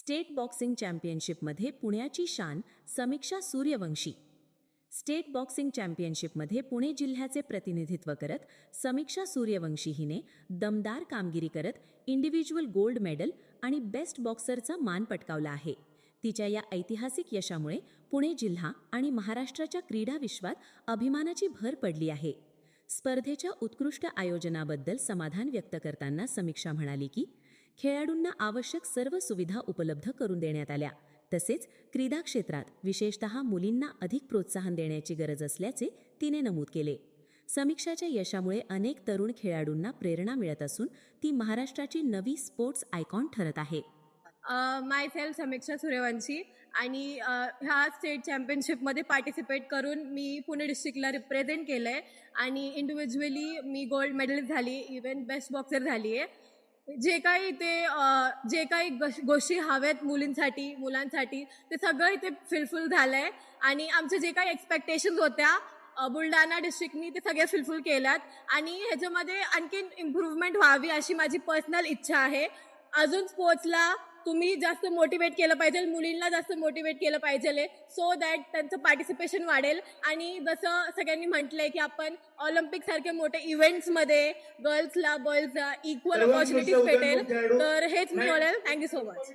State boxing चॅम्पियनशिपमध्ये पुण्याची शान समीक्षा Suryavanshi. State boxing चॅम्पियनशिपमध्ये पुणे जिल्ह्याचे प्रतिनिधित्व करत समीक्षा सूर्यवंशी हिने दमदार कामगिरी करत इंडिव्हिज्युअल गोल्ड मेडल आणि बेस्ट बॉक्सरचा मान पटकावला आहे. तिच्या या ऐतिहासिक यशामुळे पुणे जिल्हा आणि महाराष्ट्राच्या क्रीडा विश्वात अभिमानाची भर पडली आहे. स्पर्धेच्या उत्कृष्ट आयोजनाबद्दल समाधान व्यक्त करताना समीक्षा म्हणाली की खेळाडूंना आवश्यक सर्व सुविधा उपलब्ध करून देण्यात आल्या. तसेच क्रीडा क्षेत्रात विशेषतः मुलींना अधिक प्रोत्साहन देण्याची गरज असल्याचे तिने नमूद केले. समीक्षाच्या यशामुळे अनेक तरुण खेळाडूंना प्रेरणा मिळत असून ती महाराष्ट्राची नवी स्पोर्ट्स आयकॉन ठरत आहे. माय सेल्फ समीक्षा सूर्यवंशी आणि ह्या स्टेट चॅम्पियनशिपमध्ये पार्टिसिपेट करून मी पुणे डिस्ट्रिक्टला रिप्रेझेंट केलं आहे आणि इंडिव्हिज्युअली मी गोल्ड मेडलिस्ट झाली, इव्हन बेस्ट बॉक्सर झाली आहे. जे काही गोष्टी हव्यात मुलांसाठी ते सगळं इथे फुलफिल झालं आहे आणि आमचे जे काही एक्सपेक्टेशन्स होत्या बुलढाणा डिस्ट्रिक्टनी ते सगळे फुलफिल केल्यात आणि ह्याच्यामध्ये आणखीन इम्प्रूव्हमेंट व्हावी अशी माझी पर्सनल इच्छा आहे. अजून स्पोर्ट्सला तुम्ही जास्त मोटिवेट केलं पाहिजे, मुलींना जास्त मोटिवेट केलं पाहिजे सो दॅट त्यांचं पार्टिसिपेशन वाढेल. आणि जसं सगळ्यांनी म्हटलंय की आपण ऑलिम्पिक सारखे मोठे इव्हेंट्समध्ये गर्ल्सला बॉईजला इक्वल ऑपॉर्च्युनिटीज भेटेल, तर हेच मी बोलेल. Thank you so much.